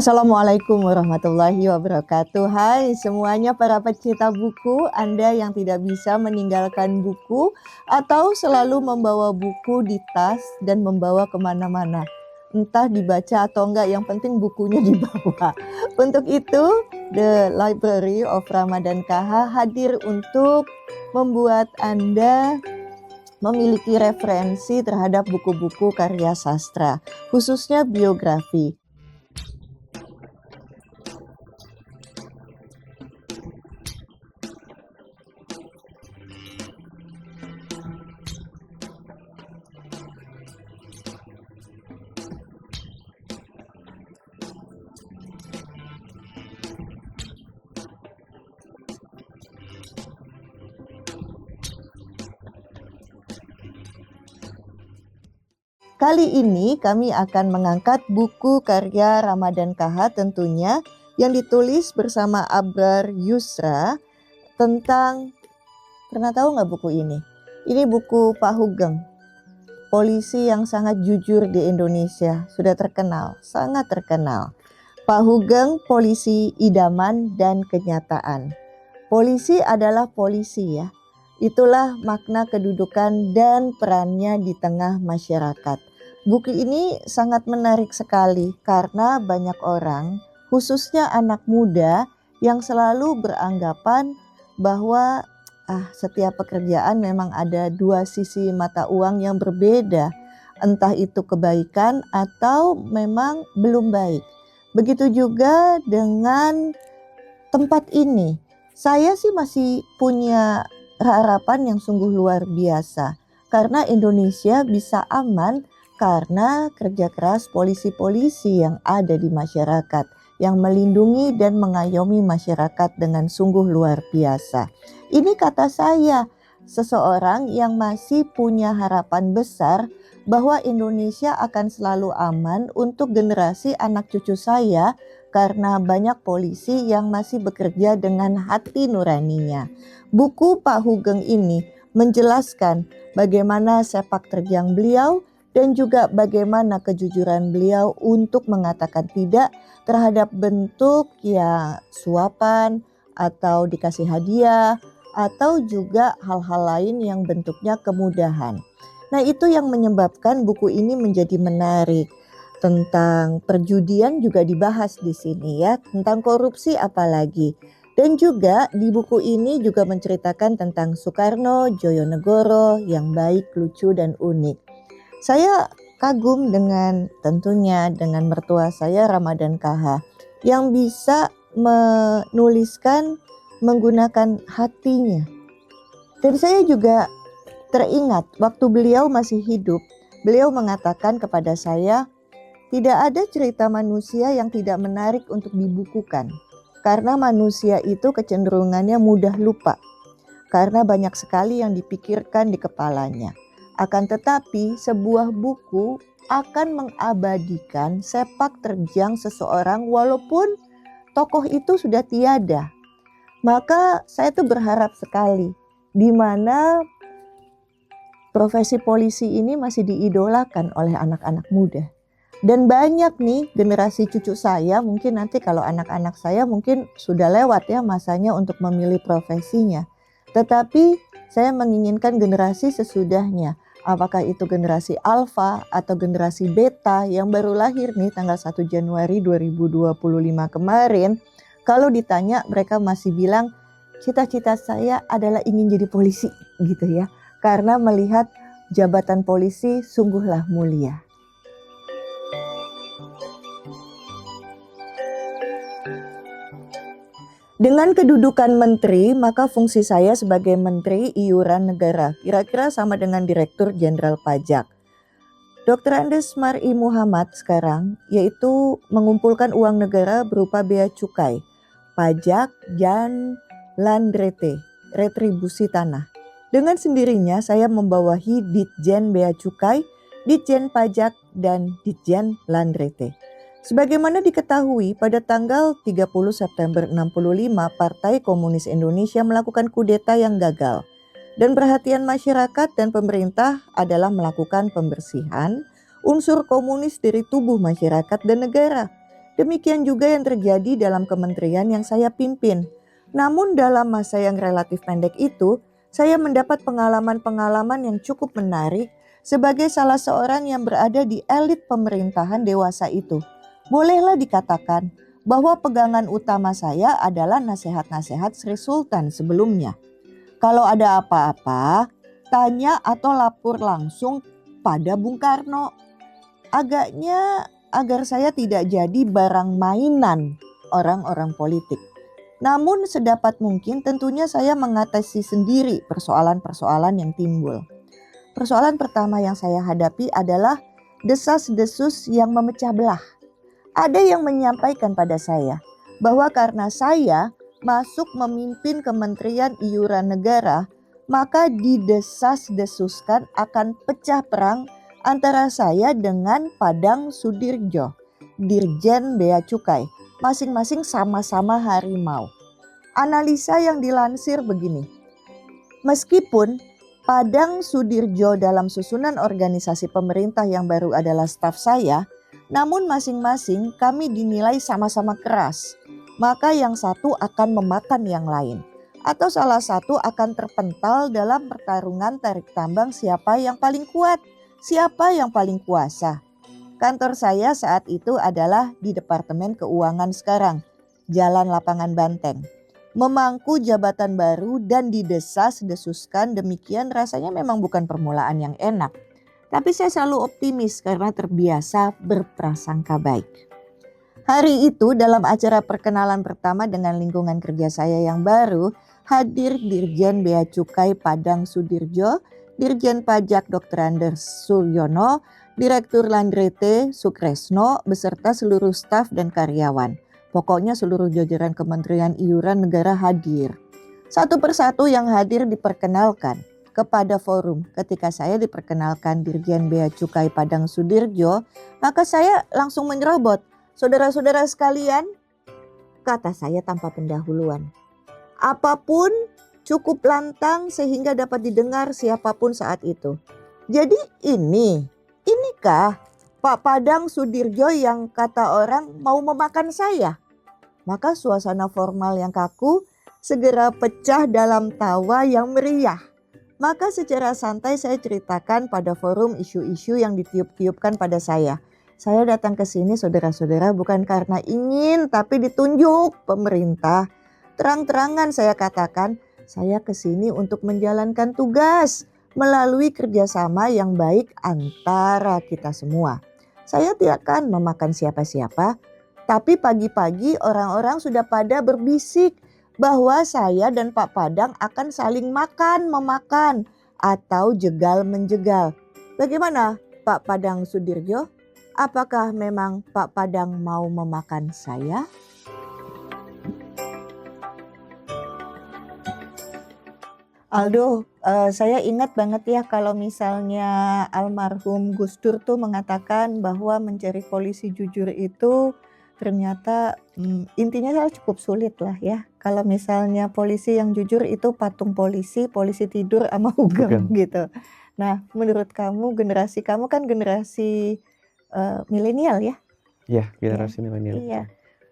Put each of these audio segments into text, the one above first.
Assalamualaikum warahmatullahi wabarakatuh. Hai semuanya para pecinta buku, Anda yang tidak bisa meninggalkan buku atau selalu membawa buku di tas dan membawa kemana-mana. Entah dibaca atau enggak, yang penting bukunya dibawa. Untuk itu, The Library of Ramadan KH hadir untuk membuat Anda memiliki referensi terhadap buku-buku karya sastra, khususnya biografi. Kali ini kami akan mengangkat buku karya Ramadan KH tentunya yang ditulis bersama Abrar Yusra tentang, pernah tahu nggak buku ini? Ini buku Pak Hugeng, polisi yang sangat jujur di Indonesia, sudah terkenal, sangat terkenal. Pak Hugeng, polisi idaman dan kenyataan. Polisi adalah polisi ya, itulah makna kedudukan dan perannya di tengah masyarakat. Buku ini sangat menarik sekali karena banyak orang, khususnya anak muda, yang selalu beranggapan bahwa setiap pekerjaan memang ada dua sisi mata uang yang berbeda. Entah itu kebaikan atau memang belum baik. Begitu juga dengan tempat ini. Saya sih masih punya harapan yang sungguh luar biasa. Karena Indonesia bisa aman karena kerja keras polisi-polisi yang ada di masyarakat, yang melindungi dan mengayomi masyarakat dengan sungguh luar biasa. Ini kata saya, seseorang yang masih punya harapan besar bahwa Indonesia akan selalu aman untuk generasi anak cucu saya karena banyak polisi yang masih bekerja dengan hati nuraninya. Buku Pak Hugeng ini menjelaskan bagaimana sepak terjang beliau dan juga bagaimana kejujuran beliau untuk mengatakan tidak terhadap bentuk ya suapan atau dikasih hadiah atau juga hal-hal lain yang bentuknya kemudahan. Nah, itu yang menyebabkan buku ini menjadi menarik. Tentang perjudian juga dibahas di sini ya, tentang korupsi apalagi. Dan juga di buku ini juga menceritakan tentang Soekarno Joyonegoro yang baik, lucu dan unik. Saya kagum tentunya dengan mertua saya Ramadan KH yang bisa menuliskan menggunakan hatinya. Dan saya juga teringat waktu beliau masih hidup, beliau mengatakan kepada saya, tidak ada cerita manusia yang tidak menarik untuk dibukukan. Karena manusia itu kecenderungannya mudah lupa. Karena banyak sekali yang dipikirkan di kepalanya. Akan tetapi sebuah buku akan mengabadikan sepak terjang seseorang walaupun tokoh itu sudah tiada. Maka saya tuh berharap sekali di mana profesi polisi ini masih diidolakan oleh anak-anak muda. Dan banyak nih generasi cucu saya, mungkin nanti kalau anak-anak saya mungkin sudah lewat ya masanya untuk memilih profesinya. Tetapi saya menginginkan generasi sesudahnya. Apakah itu generasi alfa atau generasi beta yang baru lahir nih tanggal 1 Januari 2025 kemarin. Kalau ditanya mereka masih bilang cita-cita saya adalah ingin jadi polisi gitu ya. Karena melihat jabatan polisi sungguhlah mulia. Dengan kedudukan menteri, maka fungsi saya sebagai menteri iuran negara kira-kira sama dengan Direktur Jenderal Pajak. Dr. Andes Mar'i Muhammad sekarang yaitu mengumpulkan uang negara berupa bea cukai, pajak, dan landrete, retribusi tanah. Dengan sendirinya saya membawahi Ditjen Bea Cukai, Ditjen Pajak, dan Ditjen Landrete. Sebagaimana diketahui pada tanggal 30 September 65 Partai Komunis Indonesia melakukan kudeta yang gagal. Dan perhatian masyarakat dan pemerintah adalah melakukan pembersihan unsur komunis dari tubuh masyarakat dan negara. Demikian juga yang terjadi dalam kementerian yang saya pimpin. Namun dalam masa yang relatif pendek itu, saya mendapat pengalaman-pengalaman yang cukup menarik sebagai salah seorang yang berada di elit pemerintahan dewasa itu. Bolehlah dikatakan bahwa pegangan utama saya adalah nasihat-nasihat Sri Sultan sebelumnya. Kalau ada apa-apa, tanya atau lapor langsung pada Bung Karno. Agaknya agar saya tidak jadi barang mainan orang-orang politik. Namun sedapat mungkin tentunya saya mengatasi sendiri persoalan-persoalan yang timbul. Persoalan pertama yang saya hadapi adalah desas-desus yang memecah belah. Ada yang menyampaikan pada saya bahwa karena saya masuk memimpin Kementerian Iuran Negara, maka didesas-desuskan akan pecah perang antara saya dengan Padang Sudirjo, Dirjen Bea Cukai, masing-masing sama-sama harimau. Analisa yang dilansir begini, meskipun Padang Sudirjo dalam susunan organisasi pemerintah yang baru adalah staf saya, namun masing-masing kami dinilai sama-sama keras, maka yang satu akan memakan yang lain, atau salah satu akan terpental dalam pertarungan tarik tambang siapa yang paling kuat. Siapa yang paling kuasa? Kantor saya saat itu adalah di Departemen Keuangan sekarang, Jalan Lapangan Banteng. Memangku jabatan baru dan didesas-desuskan demikian rasanya memang bukan permulaan yang enak. Tapi saya selalu optimis karena terbiasa berprasangka baik. Hari itu dalam acara perkenalan pertama dengan lingkungan kerja saya yang baru, hadir Dirjen Bea Cukai Padang Sudirjo, Dirjen Pajak Dr. Anders Suryono, Direktur Landrete Sukresno, beserta seluruh staf dan karyawan. Pokoknya seluruh jajaran Kementerian Iuran Negara hadir. Satu persatu yang hadir diperkenalkan kepada forum. Ketika saya diperkenalkan Dirjen Bea Cukai Padang Sudirjo, maka saya langsung menyerobot. Saudara-saudara sekalian, kata saya tanpa pendahuluan. Apapun cukup lantang sehingga dapat didengar siapapun saat itu. Jadi inikah Pak Padang Sudirjo yang kata orang mau memakan saya? Maka suasana formal yang kaku segera pecah dalam tawa yang meriah. Maka secara santai saya ceritakan pada forum isu-isu yang ditiup-tiupkan pada saya. Saya datang ke sini saudara-saudara bukan karena ingin tapi ditunjuk pemerintah. Terang-terangan saya katakan, saya ke sini untuk menjalankan tugas melalui kerjasama yang baik antara kita semua. Saya tidak akan memakan siapa-siapa, tapi pagi-pagi orang-orang sudah pada berbisik bahwa saya dan Pak Padang akan saling makan-memakan atau jegal-menjegal. Bagaimana Pak Padang Sudirjo? Apakah memang Pak Padang mau memakan saya? Aldo, saya ingat banget ya kalau misalnya almarhum Gus Dur tuh mengatakan bahwa mencari polisi jujur itu ternyata intinya cukup sulit lah ya. Kalau misalnya polisi yang jujur itu patung polisi tidur sama hugeng gitu. Nah, menurut kamu generasi kamu kan generasi milenial ya? Iya, generasi milenial. Iya.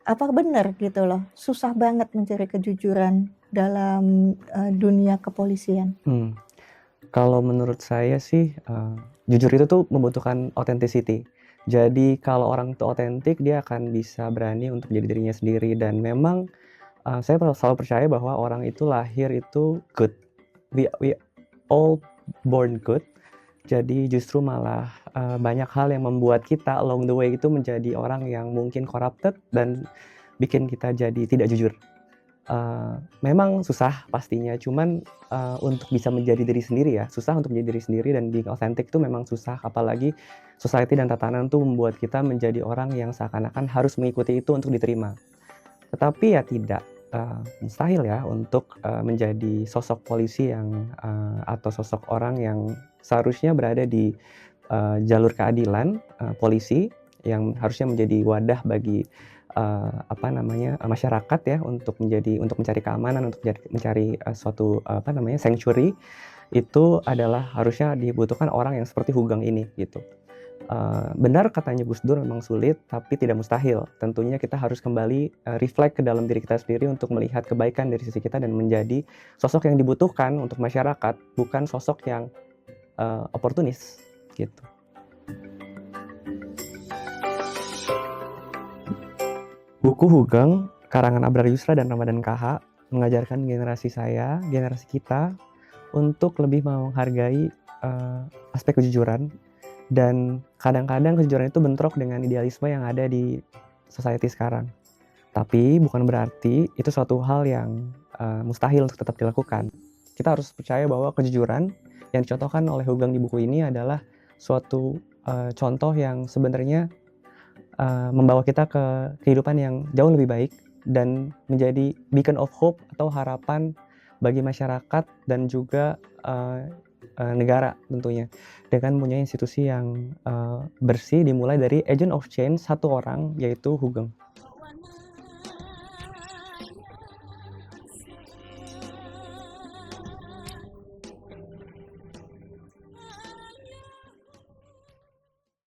Apa benar gitu loh, susah banget mencari kejujuran dalam dunia kepolisian? Kalau menurut saya sih jujur itu tuh membutuhkan authenticity. Jadi kalau orang itu otentik dia akan bisa berani untuk jadi dirinya sendiri dan memang saya selalu percaya bahwa orang itu lahir itu good. We all born good. Jadi justru malah banyak hal yang membuat kita along the way itu menjadi orang yang mungkin corrupted dan bikin kita jadi tidak jujur. Memang susah pastinya, cuman untuk bisa menjadi diri sendiri ya, susah untuk menjadi diri sendiri dan being authentic itu memang susah. Apalagi society dan tatanan tuh membuat kita menjadi orang yang seakan-akan harus mengikuti itu untuk diterima. Tetapi ya tidak mustahil ya untuk menjadi sosok polisi yang atau sosok orang yang seharusnya berada di jalur keadilan polisi yang harusnya menjadi wadah bagi masyarakat ya untuk mencari keamanan, untuk mencari suatu sanctuary. Itu adalah harusnya dibutuhkan orang yang seperti Hugeng ini gitu. Benar katanya Gus Dur memang sulit, tapi tidak mustahil. Tentunya kita harus kembali reflect ke dalam diri kita sendiri untuk melihat kebaikan dari sisi kita dan menjadi sosok yang dibutuhkan untuk masyarakat, bukan sosok yang oportunis gitu. Buku Hugeng karangan Abrar Yusra dan Ramadan KH mengajarkan generasi saya, generasi kita untuk lebih menghargai aspek kejujuran, dan kadang-kadang kejujuran itu bentrok dengan idealisme yang ada di society sekarang. Tapi bukan berarti itu suatu hal yang mustahil untuk tetap dilakukan. Kita harus percaya bahwa kejujuran yang dicontohkan oleh Hugeng di buku ini adalah suatu contoh yang sebenarnya membawa kita ke kehidupan yang jauh lebih baik dan menjadi beacon of hope atau harapan bagi masyarakat dan juga negara tentunya, dengan mempunyai institusi yang bersih dimulai dari agent of change satu orang, yaitu Hugeng.